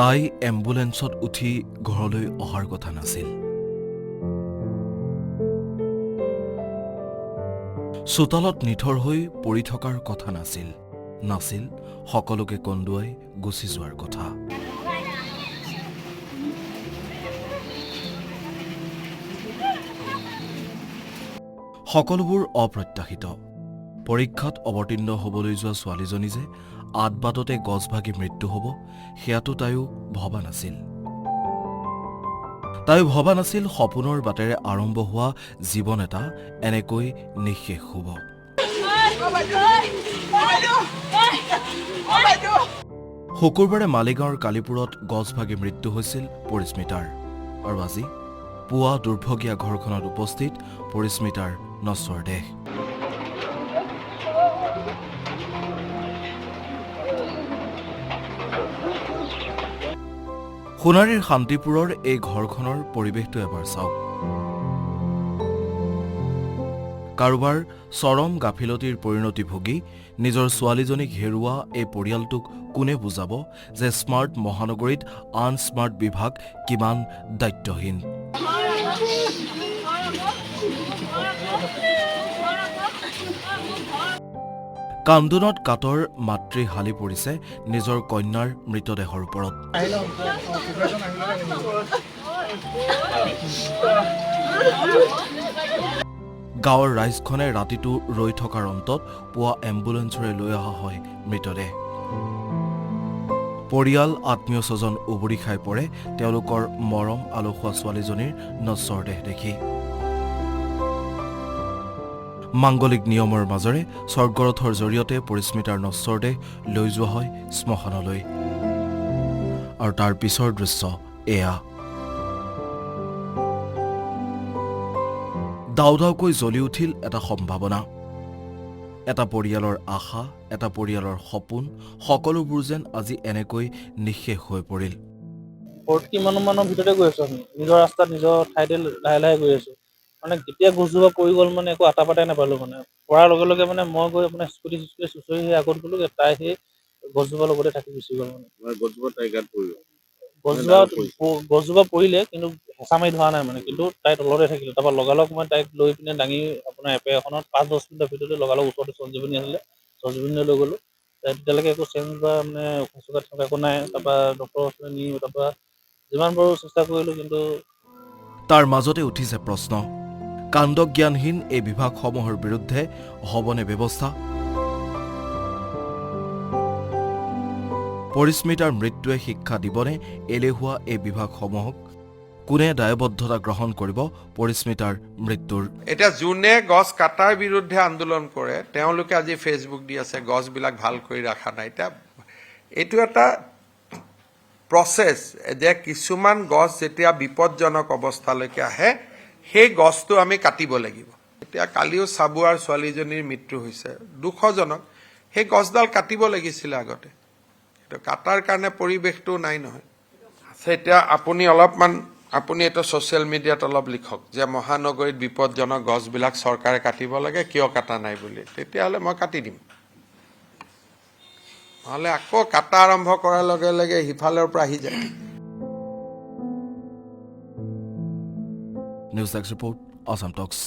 তাই এম্বুলেন্সত উঠি ঘৰলৈ অহাৰ কথা নাছিল। চোতালত নিথৰ হৈ পৰি থকাৰ কথা নাছিল। নাছিল সকলোকে কন্দুৱাই গুচি যোৱাৰ কথা। সকলোবোৰ অপ্ৰত্যাশিত। পৰীক্ষাত অৱতীৰ্ণ হ'বলৈ যোৱা ছোৱালীজনী যে আধবাটতে গছ ভাগি মৃত্যু হ'ব, সেয়াতো তাইও ভবা নাছিল। তাইও ভবা নাছিল সপোনৰ বাটেৰে আৰম্ভ হোৱা জীৱন এটা এনেকৈ নিঃশেষ হ'ব। শুকুৰবাৰে মালিগাঁৱৰ কালীপুৰত গছ ভাগি মৃত্যু হৈছিল পৰিস্মিতাৰ। আৰু আজি পুৱা দুৰ্ভগীয়া ঘৰখনত উপস্থিত পৰিস্মিতাৰ নশ্বৰ দেহ। সোণাৰীৰ শান্তিপুৰৰ এই ঘৰখনৰ পৰিৱেশটো এবাৰ চাওক। কাৰোবাৰ চৰম গাফিলতিৰ পৰিণতি ভুগি নিজৰ ছোৱালীজনীক হেৰুওৱা এই পৰিয়ালটোক কোনে বুজাব যে স্মাৰ্ট মহানগৰীত আনস্মাৰ্ট বিভাগ কিমান দায়িত্বহীন। কান্দোনত কাতৰ মাতৃ হালি পৰিছে নিজৰ কন্যাৰ মৃতদেহৰ ওপৰত। গাঁৱৰ ৰাইজখনে ৰাতিটো ৰৈ থকাৰ অন্তত পুৱা এম্বুলেন্সৰে লৈ অহা হয় মৃতদেহ। পৰিয়াল আত্মীয় স্বজন উবৰি খাই পৰে তেওঁলোকৰ মৰম আলসুৱা ছোৱালীজনীৰ নশ্বৰ দেহ দেখি। মাংগলিক নিয়মৰ মাজেৰে স্বৰ্গৰথৰ জৰিয়তে পৰিস্মিতাৰ নশ্বৰ দেহ লৈ যোৱা হয় শ্মশানলৈ। আৰু তাৰ পিছৰ দৃশ্য এয়া। দাও দাওকৈ জ্বলি উঠিল এটা সম্ভাৱনা, এটা পৰিয়ালৰ আশা, এটা পৰিয়ালৰ সপোন, সকলোবোৰ যেন আজি এনেকৈ নিঃশেষ হৈ পৰিল। কিমানৰ ভিতৰতে গৈ আছো আমি, নিজৰ ৰাস্তাত নিজৰ ঠাইতে লাহে লাহে গৈ আছো। মানে কেতিয়া গছজোপা পৰি গ'ল মানে একো আটা পাতাই নাপালো। মানে পৰাৰ লগে লগে মানে মই গৈ মানে স্কুটি চুচৰি সেই আগত গ'লো, তাই সেই গছজোপাৰ লগতে থাকি গুচি গ'ল। মানে গছজোপা পৰিলে কিন্তু হেঁচা মাৰি ধৰা নাই মানে, কিন্তু তাই তলতে থাকিলে। তাৰপৰা লগালগ মই তাইক লৈ পিনে দাঙি আপোনাৰ এপে এখনত 5-10 মিনিটৰ ভিতৰতে লগালগ ওচৰতে সঞ্জীৱনী আছিলে, সঞ্জীৱনীলৈ লৈ গ'লো। তেতিয়ালৈকে একো চেঞ্জ বা মানে উশাহ থকা একো নাই। তাৰপৰা ডক্টৰৰ ওচৰলৈ নি তাৰপৰা যিমান পাৰো চেষ্টা কৰিলো, কিন্তু তাৰ মাজতে উঠিছে প্ৰশ্ন, কাণ্ডজ্ঞানহীন এই বিভাগসমূহৰ বিৰুদ্ধে হ'বনে ব্যৱস্থা? পৰিস্মিতাৰ মৃত্যুৱে শিক্ষা দিবনে এলেহুৱা এই বিভাগসমূহক? কোনে দায়বদ্ধতা গ্ৰহণ কৰিব পৰিস্মিতাৰ মৃত্যুৰ? এতিয়া যোনে গছ কাটাৰ বিৰুদ্ধে আন্দোলন কৰে তেওঁলোকে আজি ফেচবুক দি আছে গছবিলাক ভাল কৰি ৰখা নাই। এতিয়া এইটো এটা প্ৰচেছ যে কিছুমান গছ যেতিয়া বিপদজনক অৱস্থালৈকে আহে সেই গছটো আমি কাটিব লাগিব। এতিয়া কালিও চাবুৱাৰ ছোৱালীজনীৰ মৃত্যু হৈছে, দুখজনক। সেই গছডাল কাটিব লাগিছিলে আগতে, কিন্তু কাটাৰ কাৰণে পৰিৱেশটো নাই নহয়। এতিয়া আপুনি এইটো ছ'চিয়েল মিডিয়াত অলপ লিখক যে মহানগৰীত বিপদজনক গছবিলাক চৰকাৰে কাটিব লাগে, কিয় কাটা নাই বুলি। তেতিয়াহ'লে মই কাটি দিম। নহ'লে আকৌ কাটা আৰম্ভ কৰাৰ লগে লগে সিফালৰ পৰা আহি যায়। নিউজ ডেস্ক ৰিপৰ্ট, আসাম টক্স।